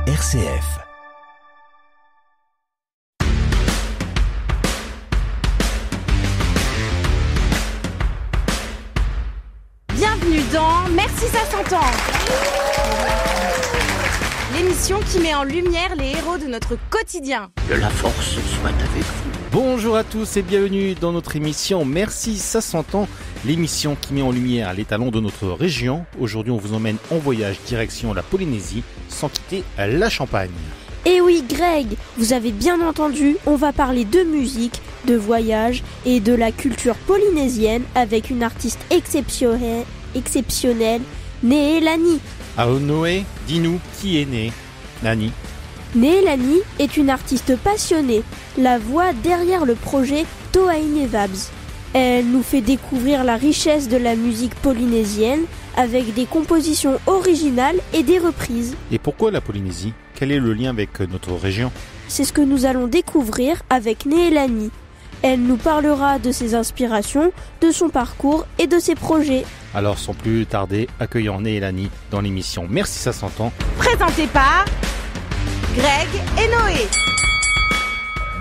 RCF. Bienvenue dans Merci ça s'entend, l'émission qui met en lumière les héros de notre quotidien. Que la force soit avec vous. Bonjour à tous et bienvenue dans notre émission Merci ça s'entend, l'émission qui met en lumière les talents de notre région. Aujourd'hui on vous emmène en voyage direction la Polynésie sans quitter la Champagne. Eh oui Greg, vous avez bien entendu, on va parler de musique, de voyage et de la culture polynésienne avec une artiste exceptionnelle, Néélani. Noé, dis-nous qui est né Nani. Néélani est une artiste passionnée, la voix derrière le projet Tohaine Vibes. Elle nous fait découvrir la richesse de la musique polynésienne avec des compositions originales et des reprises. Et pourquoi la Polynésie ? Quel est le lien avec notre région ? C'est ce que nous allons découvrir avec Néélani. Elle nous parlera de ses inspirations, de son parcours et de ses projets. Alors sans plus tarder, accueillons Néélani dans l'émission Merci ça s'entend. Présenté par Greg et Noé.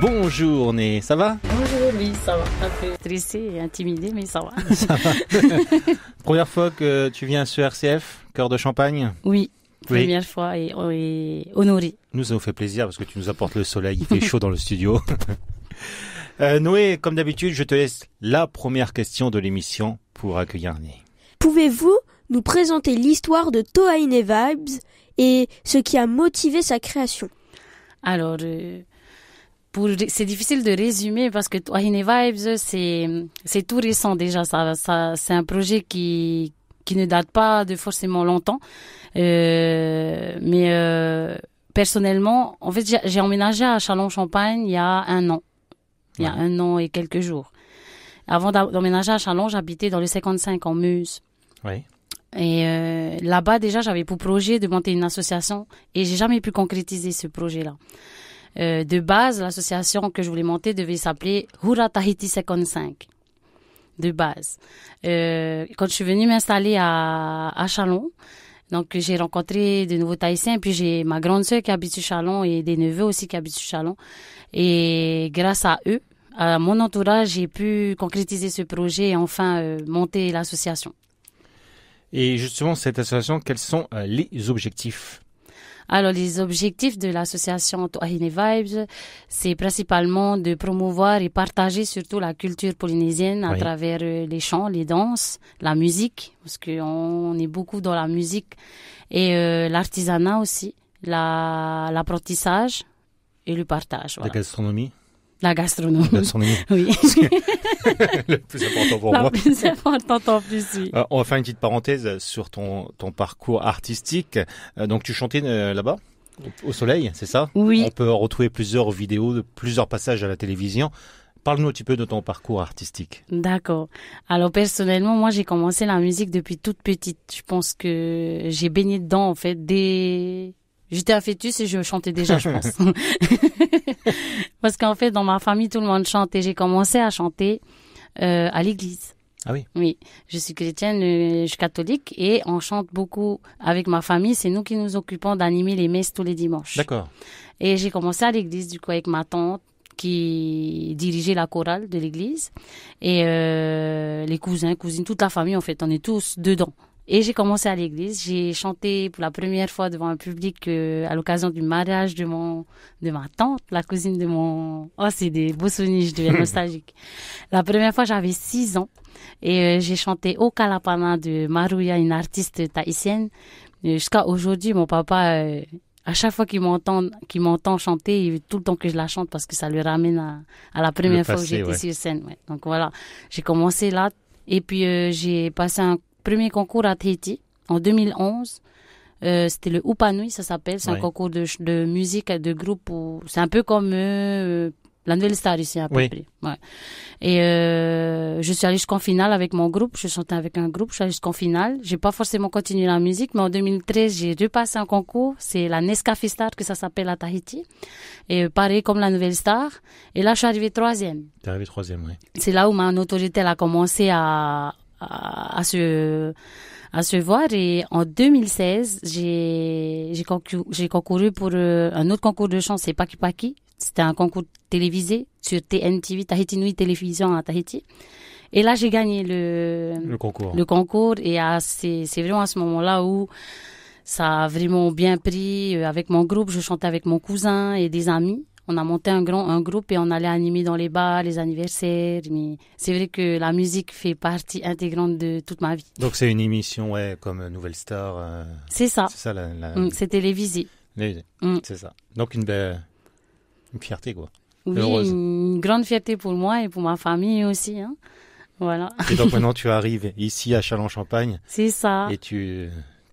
Bonjour Né, ça va ? Bonjour, oui, ça va. Un peu stressée et intimidée, mais ça va. Ça va. Première fois que tu viens sur RCF, Cœur de Champagne ? Oui, Oui. première fois et honorée. Nous, ça nous fait plaisir parce que tu nous apportes le soleil, il fait chaud dans le studio. Noé, comme d'habitude, je te laisse la première question de l'émission pour accueillir Né. Pouvez-vous nous présenter l'histoire de Tohaine Vibes et ce qui a motivé sa création ? Alors, c'est difficile de résumer parce que Tohaine Vibes, c'est tout récent déjà. Ça, c'est un projet qui ne date pas de forcément longtemps. Mais personnellement, en fait, j'ai emménagé à Châlons-Champagne il y a 1 an. Il y a 1 an et quelques jours. Avant d'emménager à Châlons, j'habitais dans le 55 en Meuse. Oui. Et là-bas, déjà, j'avais pour projet de monter une association et j'ai jamais pu concrétiser ce projet-là. De base, l'association que je voulais monter devait s'appeler Hura Tahiti 55. De base. Quand je suis venue m'installer à Châlons, donc j'ai rencontré de nouveaux Tahitiens, puis j'ai ma grande sœur qui habite sur Châlons et des neveux aussi qui habitent sur Châlons. Et grâce à eux, à mon entourage, j'ai pu concrétiser ce projet et enfin monter l'association. Et justement, cette association, quels sont les objectifs ? Alors, les objectifs de l'association Tohaine Vibes, c'est principalement de promouvoir et partager surtout la culture polynésienne à travers les chants, les danses, la musique, parce qu'on est beaucoup dans la musique, et l'artisanat aussi, l'apprentissage et le partage. Voilà. La gastronomie ? La gastronomie. La gastronomie. Oui. Le plus important pour moi. La plus importante en plus, oui. On va faire une petite parenthèse sur ton parcours artistique. Donc tu chantais là-bas, au soleil, c'est ça ? Oui. On peut retrouver plusieurs vidéos, plusieurs passages à la télévision. Parle-nous un petit peu de ton parcours artistique. D'accord. Alors personnellement, moi j'ai commencé la musique depuis toute petite. Je pense que j'ai baigné dedans en fait J'étais un fœtus et je chantais déjà, je pense. Parce qu'en fait, dans ma famille, tout le monde chante et j'ai commencé à chanter à l'église. Ah oui. Oui, je suis chrétienne, je suis catholique et on chante beaucoup avec ma famille. C'est nous qui nous occupons d'animer les messes tous les dimanches. D'accord. Et j'ai commencé à l'église du coup avec ma tante qui dirigeait la chorale de l'église et les cousins, cousines, toute la famille en fait, on est tous dedans. Et j'ai commencé à l'église, j'ai chanté pour la première fois devant un public à l'occasion du mariage de ma tante, la cousine de mon... Oh, c'est des beaux souvenirs, je deviens nostalgique. La première fois, j'avais 6 ans et j'ai chanté Au Kalapana de Maruya, une artiste tahitienne. Jusqu'à aujourd'hui, mon papa, à chaque fois qu'il m'entend chanter, il veut tout le temps que je la chante parce que ça lui ramène à la première fois où j'étais sur scène. Ouais. Donc voilà, j'ai commencé là et puis j'ai passé un premier concours à Tahiti en 2011. C'était le Upanui, ça s'appelle. C'est un concours de musique, de groupe. C'est un peu comme la Nouvelle Star ici, à peu près. Ouais. Et je suis allée jusqu'en finale avec mon groupe. Je chantais avec un groupe. Je suis allée jusqu'en finale. J'ai pas forcément continué la musique, mais en 2013, j'ai repassé un concours. C'est la Nescafé Star que ça s'appelle à Tahiti. Et pareil comme la Nouvelle Star. Et là, je suis arrivée 3e. T'es arrivée 3e, oui. C'est là où ma notoriété elle a commencé à à se voir. Et en 2016, j'ai concouru pour un autre concours de chant, c'est Paki Paki. C'était un concours télévisé sur TNTV, Tahiti Nui Télévision à Tahiti. Et là, j'ai gagné le concours. Et c'est vraiment à ce moment-là où ça a vraiment bien pris. Avec mon groupe, je chantais avec mon cousin et des amis. On a monté un groupe et on allait animer dans les bars, les anniversaires. Mais c'est vrai que la musique fait partie intégrante de toute ma vie. Donc c'est une émission, comme Nouvelle Star. C'est ça. C'est ça c'est télévisé. C'est ça. Donc une fierté, quoi. Oui, heureuse. Une grande fierté pour moi et pour ma famille aussi. Hein. Voilà. Et donc maintenant tu arrives ici à Châlons-Champagne. C'est ça. Et tu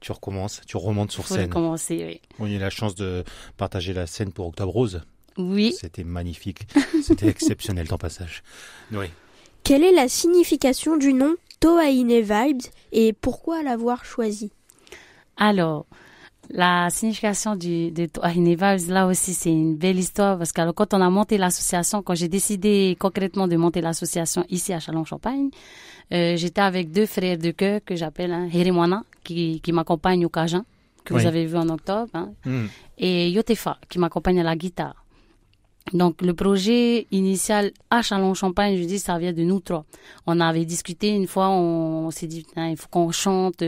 recommences, tu remontes sur scène. Faut recommencer, oui. On a eu la chance de partager la scène pour Octobre Rose. Oui. C'était magnifique. C'était exceptionnel ton passage. Oui. Quelle est la signification du nom Tohaine Vibes et pourquoi l'avoir choisi? Alors, la signification de Tohaine Vibes, là aussi, c'est une belle histoire parce que quand on a monté l'association, quand j'ai décidé concrètement de monter l'association ici à Châlons-Champagne, j'étais avec 2 frères de cœur que j'appelle Herimwana, qui m'accompagne au Cajun, que vous avez vu en octobre, et Yotefa, qui m'accompagne à la guitare. Donc, le projet initial à Châlons-Champagne, je dis, ça vient de nous 3. On avait discuté une fois, on s'est dit, il faut qu'on chante.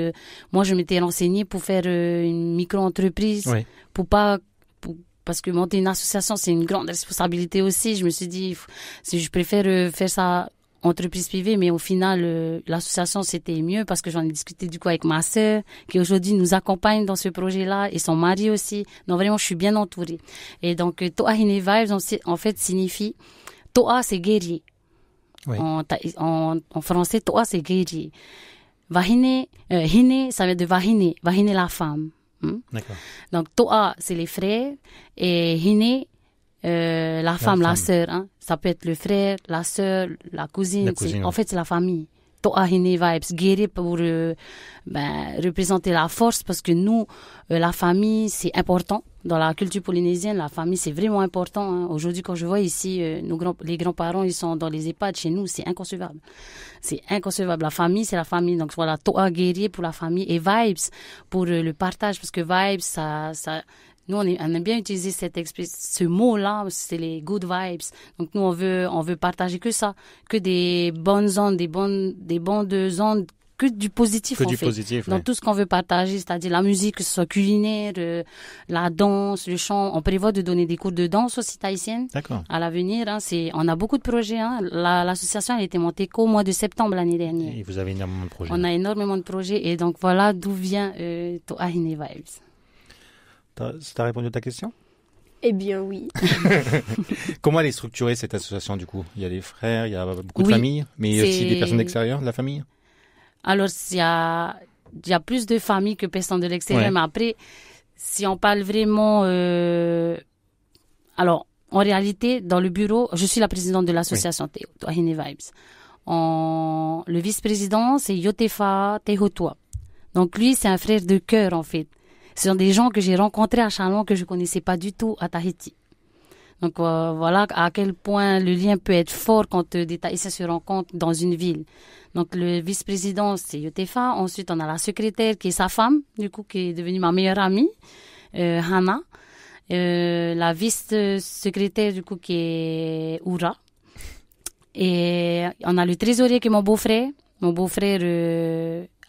Moi, je m'étais renseignée pour faire une micro-entreprise, parce que monter une association, c'est une grande responsabilité aussi. Je me suis dit, je préfère faire ça entreprise privée, mais au final, l'association, c'était mieux parce que j'en ai discuté du coup avec ma sœur, qui aujourd'hui nous accompagne dans ce projet-là, et son mari aussi. Donc vraiment, je suis bien entourée. Et donc, Tohaine Vibes, en fait, signifie, Toa, c'est guerrier. Oui. En français, Toa, c'est guerrier. Vahine, Hine, ça vient de Vahine. Vahine, la femme. D'accord. Donc, Toa, c'est les frères, et Hine, la femme, la sœur, hein. Ça peut être le frère, la sœur, la cousine. En fait, c'est la famille. Tohaine Vibes, guérir pour représenter la force, parce que nous, la famille, c'est important. Dans la culture polynésienne, la famille, c'est vraiment important. Hein. Aujourd'hui, quand je vois ici, les grands-parents, ils sont dans les EHPAD. Chez nous, c'est inconcevable. C'est inconcevable. La famille, c'est la famille. Donc voilà, Toa guerrier pour la famille et Vibes pour le partage, parce que Vibes, ça nous, on aime bien utiliser ce mot-là, c'est les good vibes. Donc, nous, on veut partager que ça, que des bonnes ondes, des bonnes ondes, que du positif, que en du fait. Positif, dans tout ce qu'on veut partager, c'est-à-dire la musique, que ce soit culinaire, la danse, le chant. On prévoit de donner des cours de danse aussi tahitienne. D'accord. À l'avenir, hein, on a beaucoup de projets. Hein. L'association a été montée qu'au mois de septembre l'année dernière. Et vous avez énormément de projets. On a énormément de projets, et donc voilà d'où vient Tohaine Vibes. Ça t'a répondu à ta question? Eh bien oui. Comment elle est structurée, cette association, du coup? Il y a des frères, il y a beaucoup de familles, mais il y a aussi des personnes extérieures de la famille? Alors, il y a plus de familles que personnes de l'extérieur, mais après, si on parle vraiment... Alors, en réalité, dans le bureau, je suis la présidente de l'association Tohaine Vibes. Le vice-président, c'est Yotefa Tehotua. Donc, lui, c'est un frère de cœur, en fait. Ce sont des gens que j'ai rencontrés à Châlons que je connaissais pas du tout à Tahiti. Donc voilà à quel point le lien peut être fort quand des Tahitiens se rencontrent dans une ville. Donc le vice-président, c'est Yotefa. Ensuite, on a la secrétaire qui est sa femme, du coup, qui est devenue ma meilleure amie, Hana. La vice-secrétaire, du coup, qui est Oura. Et on a le trésorier qui est mon beau-frère. Mon beau-frère...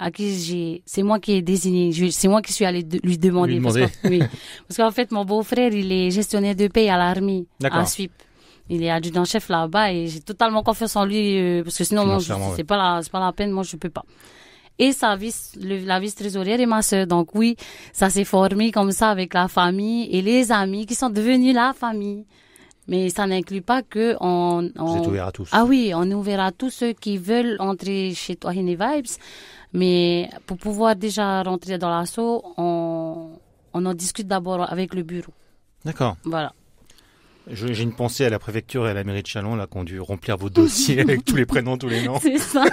à qui c'est moi qui ai désigné, c'est moi qui suis allée lui demander. Parce qu'en fait, mon beau-frère, il est gestionnaire de paye à l'armée, à SWIP. Il est adjudant-chef là-bas et j'ai totalement confiance en lui, parce que sinon, c'est pas la peine, moi, je peux pas. Et la vice-trésorière est ma sœur. Donc oui, ça s'est formé comme ça avec la famille et les amis qui sont devenus la famille. Mais ça n'inclut pas que vous êtes ouvert à tous. Ah oui, on est ouvert à tous ceux qui veulent entrer chez Tohaine Vibes. Mais pour pouvoir déjà rentrer dans l'assaut, on en discute d'abord avec le bureau. D'accord. Voilà. J'ai une pensée à la préfecture et à la mairie de Châlons, là, qui ont dû remplir vos dossiers avec tous les prénoms, tous les noms. C'est ça.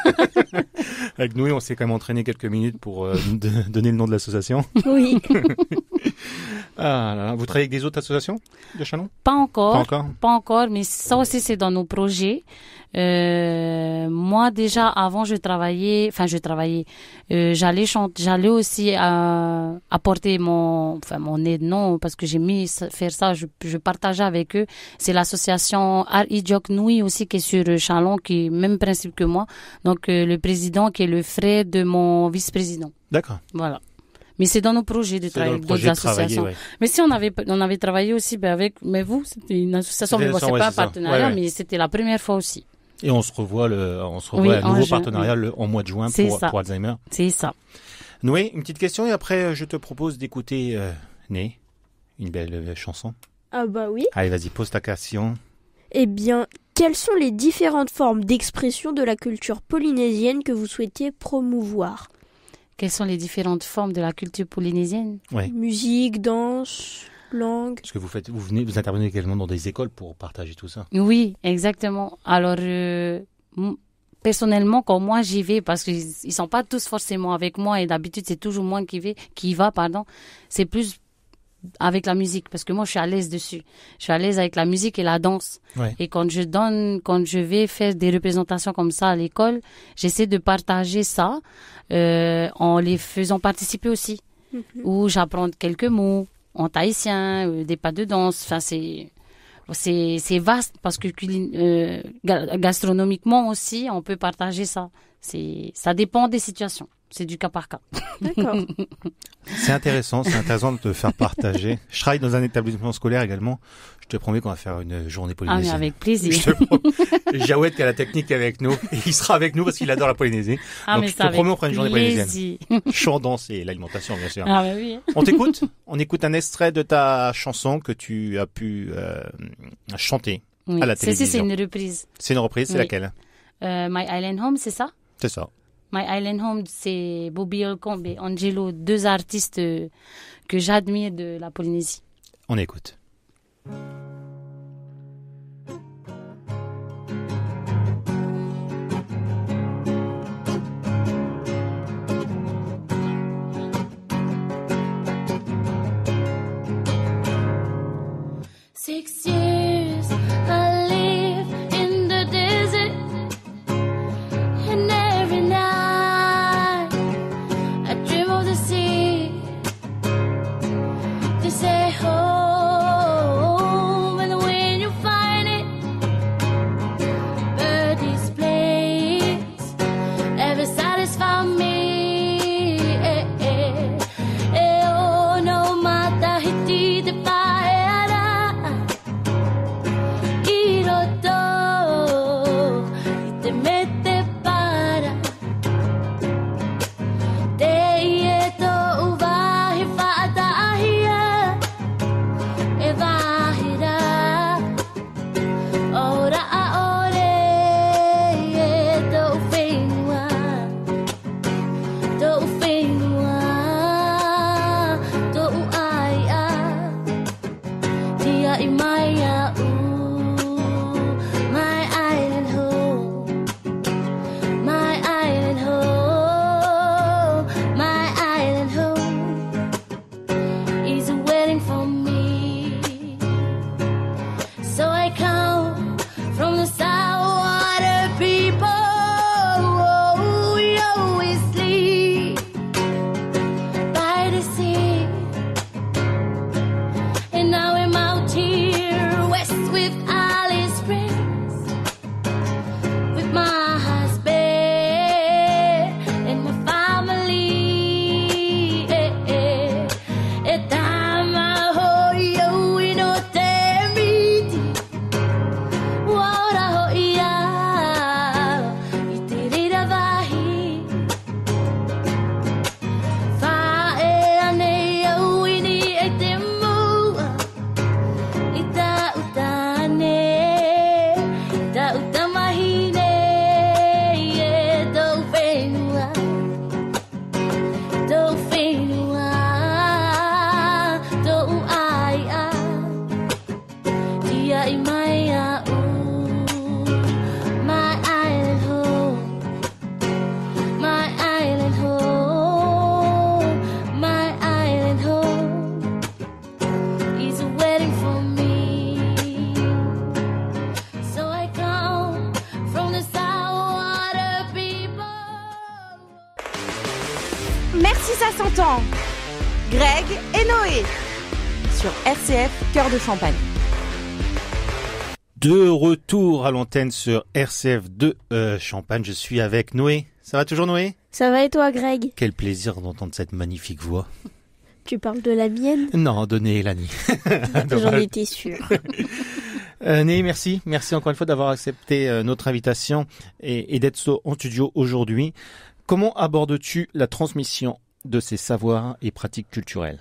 Avec nous, on s'est quand même entraîné quelques minutes pour donner le nom de l'association. Oui. Vous travaillez avec des autres associations de Châlons? Pas encore. Pas encore. Pas encore, mais ça aussi, c'est dans nos projets. Moi déjà avant j'allais aussi apporter mon aide, non, parce que j'ai mis faire ça, je partageais avec eux. C'est l'association Art Idiok Nui aussi qui est sur Chalon, qui est même principe que moi. Donc le président qui est le frère de mon vice-président. D'accord. Voilà. Mais c'est dans nos projets de travailler avec d'autres associations. Ouais. Mais si on avait travaillé aussi mais vous, c'était une association, mais bon, c'est pas un partenariat, mais c'était la première fois aussi. Et on se revoit à nouveau partenariat en mois de juin pour Alzheimer. C'est ça. Noé, une petite question et après je te propose d'écouter Né, une belle chanson. Ah bah oui. Allez, vas-y, pose ta question. Eh bien, quelles sont les différentes formes d'expression de la culture polynésienne que vous souhaitez promouvoir ? Quelles sont les différentes formes de la culture polynésienne ? Ouais. Musique, danse, langue. Parce que vous intervenez également dans des écoles pour partager tout ça. Oui, exactement. Alors, personnellement, quand moi j'y vais, parce qu'ils sont pas tous forcément avec moi et d'habitude c'est toujours moi qui y va, c'est plus avec la musique, parce que moi je suis à l'aise dessus. Je suis à l'aise avec la musique et la danse. Ouais. Et quand je vais faire des représentations comme ça à l'école, j'essaie de partager ça en les faisant participer aussi. Où j'apprends quelques mots en tahitien, des pas de danse. Enfin, c'est vaste parce que gastronomiquement aussi, on peut partager ça. Ça dépend des situations. C'est du cas par cas. D'accord. C'est intéressant de te faire partager. Je travaille dans un établissement scolaire également. Je te promets qu'on va faire une journée polynésienne. Ah, mais avec plaisir. Je te promets. Jawed qui a la technique avec nous, et il sera avec nous parce qu'il adore la Polynésie. Ah, donc mais je te promets, on fera une journée plaisir. polynésienne. Chant, danse et l'alimentation, bien sûr. Ah, bah oui. On t'écoute. On écoute un extrait de ta chanson que tu as pu chanter à la télévision. C'est une reprise. C'est une reprise, c'est Oui. laquelle? My Island Home, c'est ça? C'est ça. My Island Home, c'est Bobby Holcomb et Angelo, deux artistes que j'admire de la Polynésie. On écoute. Six years I live in the desert, and every night I dream of the sea. They say home, and when you find it, birdie's place never satisfy me. Oh, no matter hiti the fire. Here 100 ans. Greg et Noé sur RCF Cœur de Champagne. De retour à l'antenne sur RCF de Champagne, je suis avec Noé. Ça va toujours Noé? Ça va et toi, Greg? Quel plaisir d'entendre cette magnifique voix. Tu parles de la mienne? Non, de Nélanie. J'en étais sûre. Né, merci. Merci encore une fois d'avoir accepté notre invitation et d'être en studio aujourd'hui. Comment abordes-tu la transmission de ces savoirs et pratiques culturelles?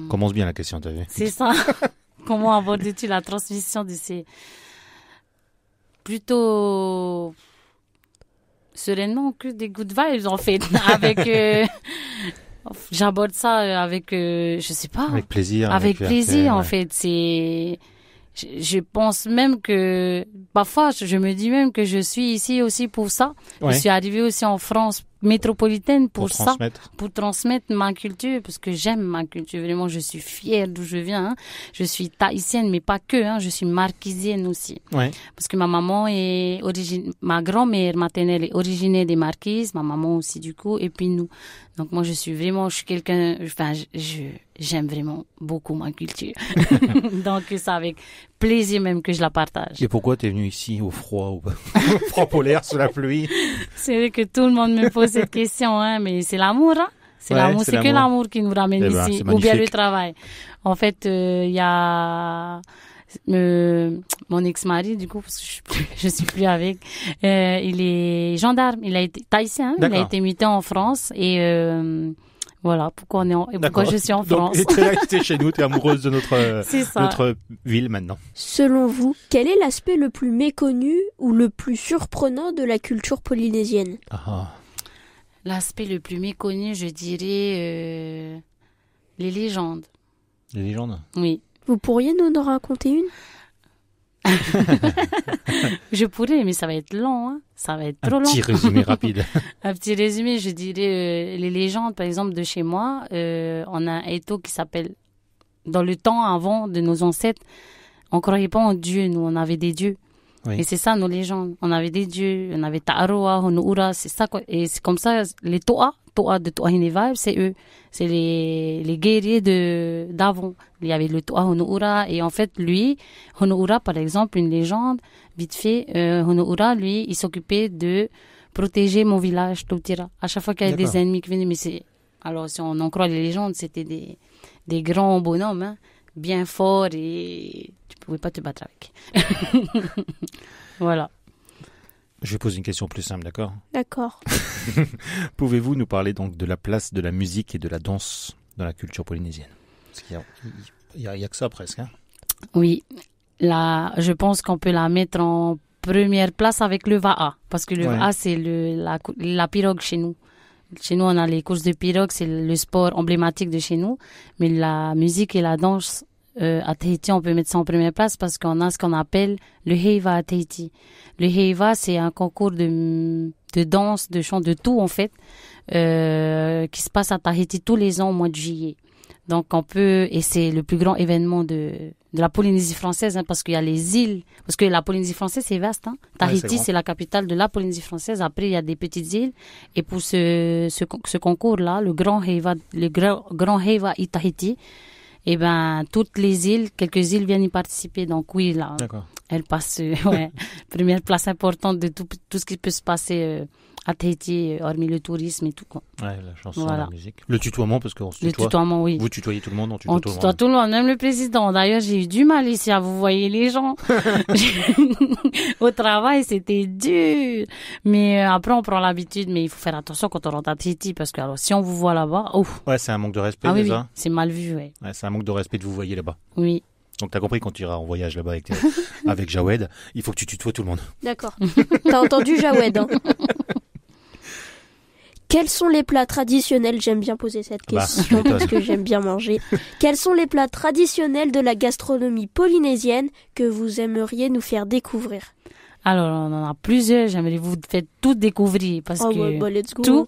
Commence bien la question, t'as vu? C'est ça. Comment abordes-tu la transmission de ces... Plutôt sereinement que des good vibes, en fait. J'aborde ça avec, je sais pas. Avec plaisir. Avec plaisir, en ouais. fait. Je pense même que, parfois, je me dis même que je suis ici aussi pour ça. Ouais. Je suis arrivée aussi en France métropolitaine pour ça. Transmettre. Pour transmettre ma culture, parce que j'aime ma culture. Vraiment, je suis fière d'où je viens. Hein. Je suis tahitienne, mais pas que. Hein. Je suis marquisienne aussi. Ouais. Parce que ma maman est ma grand-mère maternelle est originaire des Marquises, ma maman aussi du coup, et puis nous. Donc moi, je suis quelqu'un, enfin, j'aime vraiment beaucoup ma culture. Donc c'est avec plaisir même que je la partage. Et pourquoi t'es venu ici au froid, au froid polaire, sous la pluie? C'est vrai que tout le monde me pose cette question, hein, mais c'est l'amour, hein. C'est Ouais, l'amour, c'est c'est que l'amour qui nous ramène Eh ben, ici, c'est ou bien le magnifique. travail. En fait, il y a mon ex-mari, du coup, parce que je suis plus avec, il est gendarme, il a été tahitien, hein, il a D'accord. été muté en France et voilà pourquoi pourquoi je suis en France. Donc, t'es chez nous, t'es amoureuse de C'est ça. notre ville maintenant. Selon vous, quel est l'aspect le plus méconnu ou le plus surprenant de la culture polynésienne? Ah. L'aspect le plus méconnu, je dirais, les légendes. Les légendes. Oui. Vous pourriez nous en raconter une? Je pourrais, mais ça va être long, hein. Ça va être trop Un long. petit résumé rapide. Un petit résumé, je dirais les légendes, par exemple, de chez moi. On a un étau qui s'appelle, dans le temps avant de nos ancêtres, on croyait pas en Dieu, nous, on avait des dieux. Oui. Et c'est ça, nos légendes. On avait des dieux, on avait Ta'aroa, Honoura, c'est ça, quoi. Et c'est comme ça, les Toa de Toahine Vibe, c'est eux. C'est les guerriers d'avant. Il y avait le Toa Honoura, et en fait, lui, Honoura, par exemple, une légende, vite fait, Honoura, lui, il s'occupait de protéger mon village, Tautira. À chaque fois qu'il y avait D'accord. des ennemis qui venaient, alors, si on en croit les légendes, c'était des grands bonhommes, hein, bien forts, et tu pouvais pas te battre avec. Voilà. Je vais poser une question plus simple, d'accord? D'accord. Pouvez-vous nous parler donc de la place de la musique et de la danse dans la culture polynésienne? Parce qu'il y a que ça presque, hein? Oui, là, je pense qu'on peut la mettre en première place avec le Va'a, parce que le Ouais. Va'a, c'est la pirogue chez nous. Chez nous, on a les courses de pirogue, c'est le sport emblématique de chez nous, mais la musique et la danse à Tahiti, on peut mettre ça en première place parce qu'on a ce qu'on appelle le Heiva à Tahiti. Le Heiva, c'est un concours de danse, de chant, de tout en fait, qui se passe à Tahiti tous les ans au mois de juillet. Donc et c'est le plus grand événement de la Polynésie française, hein, parce qu'il y a les îles, parce que la Polynésie française c'est vaste, hein. Tahiti grand. c'est la capitale de la Polynésie française. Après il y a des petites îles, et pour ce concours là, le grand Heiva i Tahiti, et ben toutes les îles, quelques îles viennent y participer. Donc oui, là, D'accord. elle passe première place importante de tout ce qui peut se passer à Tahiti, hormis le tourisme et tout, quoi. Ouais, la chanson, Voilà. la musique. Le tutoiement, parce qu'on se Le tutoie. tutoiement, oui. Vous tutoyez tout le monde, on tutoie On tout le tutoie monde. tout le monde, même le président. D'ailleurs, j'ai eu du mal ici à vous voyez les gens. Au travail, c'était dur. Mais après, on prend l'habitude. Mais il faut faire attention quand on rentre à Tahiti, parce que alors, si on vous voit là-bas, ouf. Ouais, c'est un manque de respect, Ah oui, oui, déjà. c'est mal vu, ouais. Ouais, c'est un manque de respect de vous voyez là-bas. Oui. Donc t'as compris, quand tu iras en voyage là-bas avec Jawed, il faut que tu tutoies tout le monde. D'accord. T'as entendu Jawed, hein? Quels sont les plats traditionnels? J'aime bien poser cette Bah, question tu m'étonnes. parce que j'aime bien manger. Quels sont les plats traditionnels de la gastronomie polynésienne que vous aimeriez nous faire découvrir? Alors, on en a plusieurs. J'aimerais vous faire tout découvrir parce Oh que ouais, bah let's go. tout.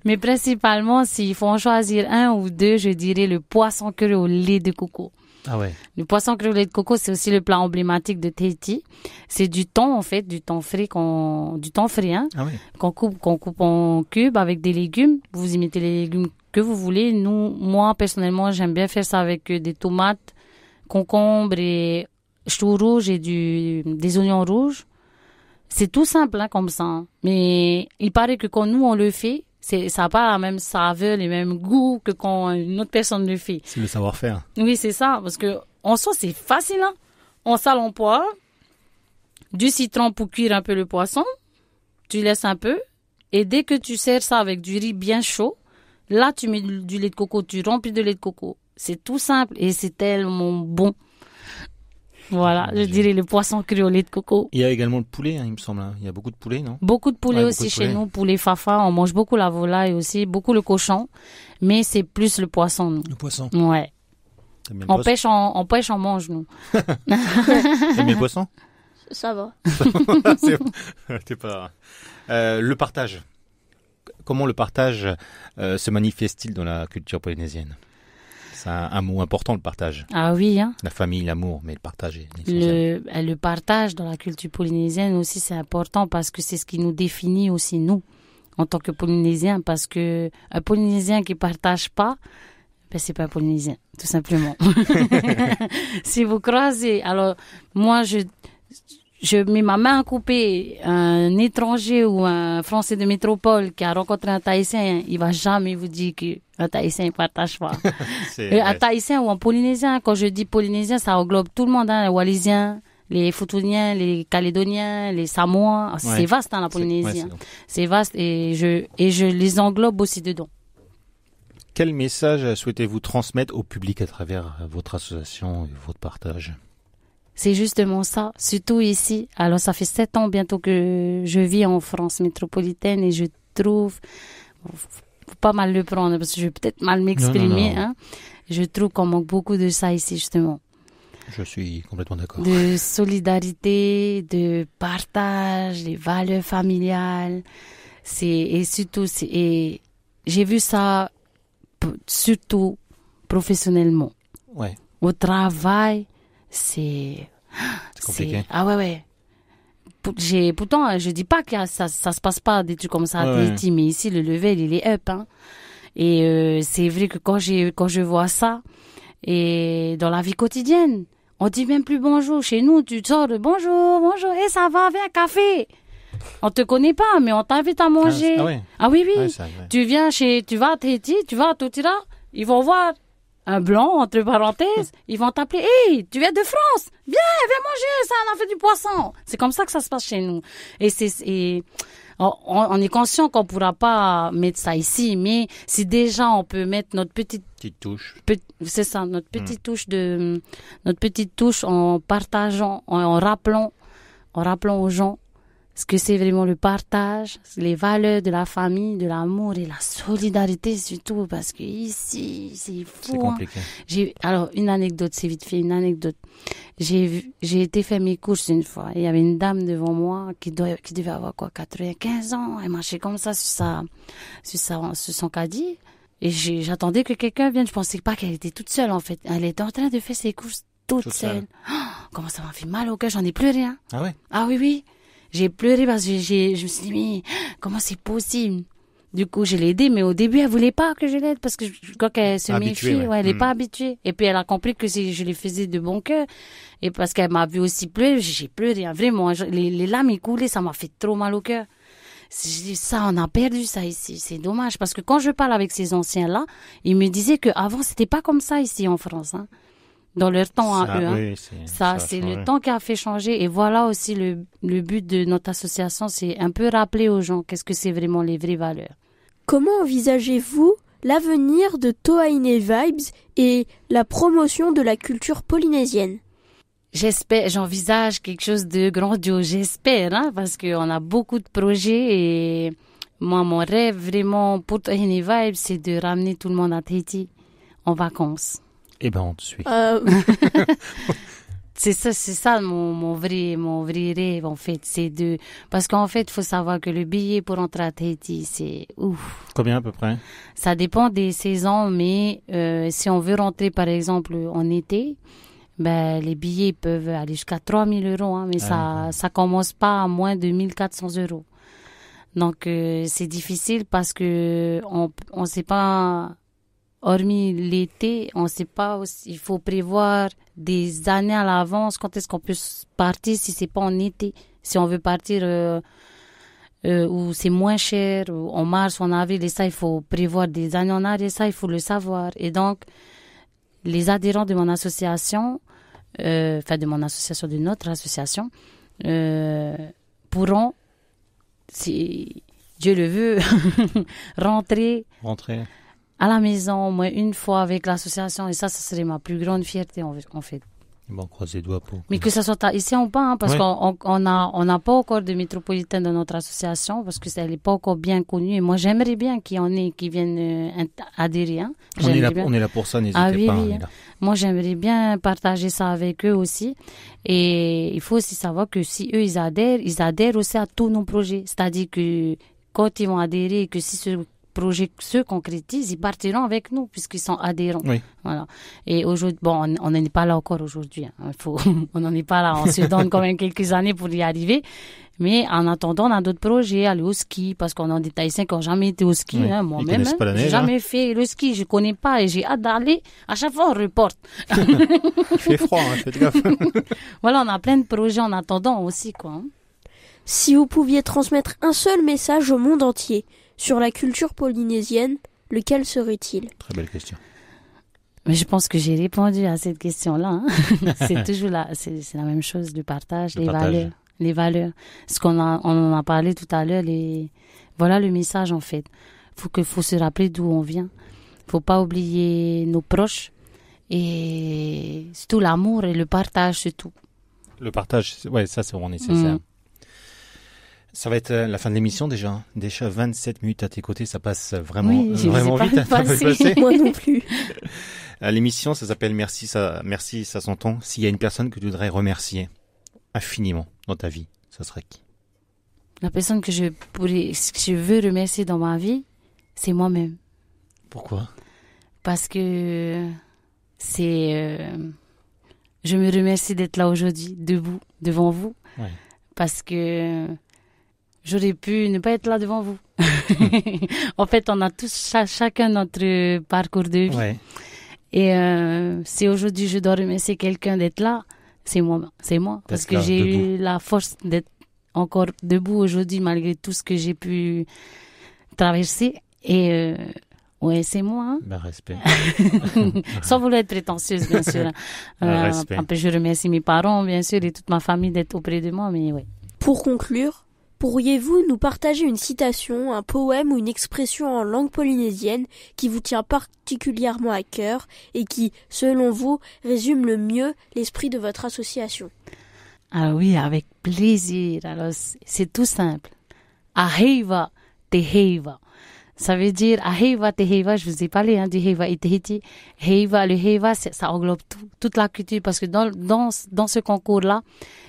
Mais principalement, s'il faut en choisir un ou deux, je dirais le poisson curry au lait de coco. Ah ouais. Le poisson cru au lait de coco, c'est aussi le plat emblématique de Tahiti. C'est du thon, en fait, du thon frais, hein, Ah ouais. qu'on coupe en cubes avec des légumes. Vous y mettez les légumes que vous voulez. Moi, personnellement, j'aime bien faire ça avec des tomates, concombres et choux rouges et des oignons rouges. C'est tout simple, hein, comme ça. Hein. Mais il paraît que quand nous, on le fait, ça n'a pas la même saveur, les mêmes goûts que quand une autre personne le fait. C'est le savoir-faire. Oui, c'est ça. Parce que, en soi, c'est facile, hein. On sale en poivre, du citron pour cuire un peu le poisson. Tu laisses un peu. Et dès que tu sers ça avec du riz bien chaud, là, tu mets du lait de coco, tu remplis de lait de coco. C'est tout simple et c'est tellement bon. Voilà, je dirais le poisson cru au lait de coco. Il y a également le poulet, hein, il me semble. Il y a beaucoup de poulet, non? Beaucoup de poulet Ouais, aussi beaucoup de poulet. chez nous, poulet fafa. On mange beaucoup la volaille aussi, beaucoup le cochon. Mais c'est plus le poisson, nous. Le poisson. Ouais. T'aimes bien le On poisson? pêche, on mange, nous. T'aimes bien le poisson? Ça va. T'es pas... le partage. Comment le partage se manifeste-t-il dans la culture polynésienne? C'est un mot important, le partage. Ah oui, hein. La famille, l'amour, mais le partage est essentiel. Le partage dans la culture polynésienne aussi, c'est important parce que c'est ce qui nous définit aussi, nous, en tant que Polynésiens. Parce que un Polynésien qui partage pas, ben, c'est pas un Polynésien, tout simplement. Si vous croisez, alors, moi, je mets ma main à couper un étranger ou un Français de métropole qui a rencontré un Tahitien, il va jamais vous dire qu'un Tahitien ne partage pas. Un Tahitien ou un Polynésien, quand je dis Polynésien, ça englobe tout le monde, hein, les Wallisiens, les Futuniens, les Calédoniens, les Samoans. Ouais. C'est vaste, hein, la Polynésie. Ouais, c'est vaste et je les englobe aussi dedans. Quel message souhaitez-vous transmettre au public à travers votre association et votre partage? C'est justement ça, surtout ici. Alors, ça fait 7 ans bientôt que je vis en France métropolitaine et je trouve, faut pas mal le prendre parce que je vais peut-être mal m'exprimer, Non. hein. Je trouve qu'on manque beaucoup de ça ici, justement. Je suis complètement d'accord. De solidarité, de partage, des valeurs familiales. Et j'ai vu ça surtout professionnellement. Ouais. Au travail, c'est compliqué. Ah ouais. Pourtant, je dis pas que ça se passe pas des trucs comme ça à Tahiti, mais ici, le level, il est up, hein. Et c'est vrai que quand je vois ça, et dans la vie quotidienne, on dit même plus bonjour. Chez nous, tu sors de bonjour, et ça va, viens, café. On te connaît pas, mais on t'invite à manger. Ah oui. Ouais, ça, ouais. Tu vas à Tahiti, tu vas à Totira, ils vont voir un blanc, entre parenthèses, ils vont t'appeler, hey, tu viens de France, viens manger, ça, on a fait du poisson. C'est comme ça que ça se passe chez nous. Et on est conscient qu'on pourra pas mettre ça ici, mais si déjà on peut mettre notre petite touche. C'est ça, notre petite touche en partageant, en rappelant aux gens ce que c'est vraiment le partage, les valeurs de la famille, de l'amour et la solidarité surtout, parce que ici, c'est fou. C'est compliqué. Alors, une anecdote, c'est vite fait, une anecdote. J'ai été faire mes courses une fois. Il y avait une dame devant moi qui devait avoir 95 ans. Elle marchait comme ça sur son caddie. Et j'attendais que quelqu'un vienne. Je pensais pas qu'elle était toute seule, en fait. Elle était en train de faire ses courses toute seule. Oh, comment ça m'a fait mal au cœur, j'en ai pleuré, hein. Ah ouais? Ah oui. J'ai pleuré parce que je me suis dit, mais comment c'est possible? Du coup, je l'ai aidée, mais au début, elle voulait pas que je l'aide parce que je crois qu'elle se méfie, elle est pas habituée. Et puis, elle a compris que je les faisais de bon cœur. Et parce qu'elle m'a vu aussi pleurer, j'ai pleuré, hein, vraiment. Les larmes, ils coulaient, ça m'a fait trop mal au cœur. Je dis, ça, on a perdu ça ici. C'est dommage parce que quand je parle avec ces anciens-là, ils me disaient qu'avant, c'était pas comme ça ici en France, hein. Dans leur temps à eux. Hein. Oui, c'est le temps qui a fait changer. Et voilà aussi le but de notre association, c'est un peu rappeler aux gens qu'est-ce que c'est vraiment les vraies valeurs. Comment envisagez-vous l'avenir de Tohaine Vibes et la promotion de la culture polynésienne? J'envisage quelque chose de grandiose, j'espère, hein, parce qu'on a beaucoup de projets et moi, mon rêve vraiment pour Tohaine Vibes, c'est de ramener tout le monde à Tahiti en vacances. Eh ben, on te suit. c'est ça mon vrai rêve en fait, parce qu'en fait, il faut savoir que le billet pour entrer à Tahiti, c'est ouf. Combien à peu près? Ça dépend des saisons, mais si on veut rentrer par exemple en été, ben les billets peuvent aller jusqu'à 3 000 €, hein, mais ça commence pas à moins de 1 400 €. Donc c'est difficile parce que on sait pas. Hormis l'été, on ne sait pas aussi, il faut prévoir des années à l'avance quand est-ce qu'on peut partir si c'est pas en été. Si on veut partir où c'est moins cher, ou en mars ou en avril, et ça, il faut prévoir des années en arrière, ça, il faut le savoir. Et donc, les adhérents de mon association, de notre association, pourront, si Dieu le veut, rentrer à la maison au moins une fois avec l'association, et ça serait ma plus grande fierté en fait. Bon, croisez les doigts pour... Mais que ça soit ici ou pas, hein, parce qu'on n'a pas encore de métropolitaine dans notre association, parce que elle n'est pas encore bien connue, et moi j'aimerais bien qu'il y en ait qui viennent adhérer. Hein. On est là pour ça, n'hésitez pas. Oui. On est là. Moi j'aimerais bien partager ça avec eux aussi, et il faut aussi savoir que si eux ils adhèrent aussi à tous nos projets, c'est-à-dire que quand ils vont adhérer, que si ce projet se concrétise, ils partiront avec nous puisqu'ils sont adhérents. Oui. Voilà. Et aujourd'hui, bon, on n'en est pas là encore aujourd'hui. Hein. On n'en est pas là. On se donne quand même quelques années pour y arriver. Mais en attendant, on a d'autres projets, aller au ski, parce qu'on a des Tahitiens qui n'ont jamais été au ski. Oui. Hein, moi-même, j'ai jamais fait le ski, je connais pas et j'ai hâte d'aller. À chaque fois, on reporte. Il fait froid, hein, faites gaffe. Voilà, on a plein de projets en attendant aussi, quoi. Hein. Si vous pouviez transmettre un seul message au monde entier sur la culture polynésienne, lequel serait-il? Très belle question. Mais je pense que j'ai répondu à cette question-là. Hein. C'est toujours c'est la même chose, le partage, les valeurs. Ce on en a parlé tout à l'heure, voilà le message en fait. Faut se rappeler d'où on vient. Faut pas oublier nos proches et surtout l'amour et le partage surtout. Le partage, ouais, ça c'est vraiment nécessaire. Ça va être la fin de l'émission déjà. Déjà 27 minutes à tes côtés, ça passe vraiment vite. Moi non plus. L'émission, ça s'appelle Merci, ça s'entend. S'il y a une personne que tu voudrais remercier infiniment dans ta vie, ça serait qui? La personne que je veux remercier dans ma vie, c'est moi-même. Pourquoi? Parce que je me remercie d'être là aujourd'hui, debout, devant vous. Ouais. Parce que j'aurais pu ne pas être là devant vous. En fait, on a tous chacun notre parcours de vie. Ouais. Et si aujourd'hui je dois remercier quelqu'un d'être là, c'est moi. Parce que j'ai eu la force d'être encore debout aujourd'hui malgré tout ce que j'ai pu traverser. Et ouais, c'est moi. Hein. Ben, respect. Sans vouloir être prétentieuse, bien sûr. Respect. Après, je remercie mes parents, bien sûr, et toute ma famille d'être auprès de moi, mais ouais. Pour conclure, pourriez-vous nous partager une citation, un poème ou une expression en langue polynésienne qui vous tient particulièrement à cœur et qui, selon vous, résume le mieux l'esprit de votre association? Ah oui, avec plaisir. Alors, c'est tout simple. Aheiva te heiva. Ça veut dire Aheiva te heiva. Je vous ai parlé du heiva et Tahiti. Heiva, le heiva, ça englobe toute la culture parce que dans ce concours-là,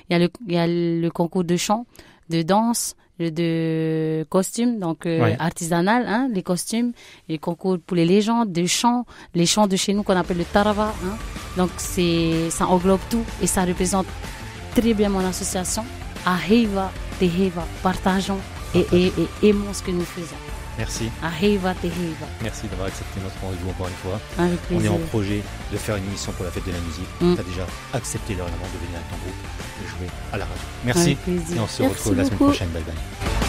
il y a le concours de chant, de danse, de costumes, donc artisanal, hein, les costumes, les concours pour les légendes, de chants, les chants de chez nous qu'on appelle le tarava. Hein. Donc ça englobe tout et ça représente très bien mon association. Aheiva te heiva. Partageons et aimons ce que nous faisons. Merci. Aheiva te heiva. Merci d'avoir accepté notre rendez-vous encore une fois. Avec plaisir. On est en projet de faire une émission pour la fête de la musique. Tu as déjà accepté dorénavant de venir avec ton groupe et jouer à la radio. Merci. Avec plaisir. Et on se Merci retrouve la semaine beaucoup. prochaine. Bye bye.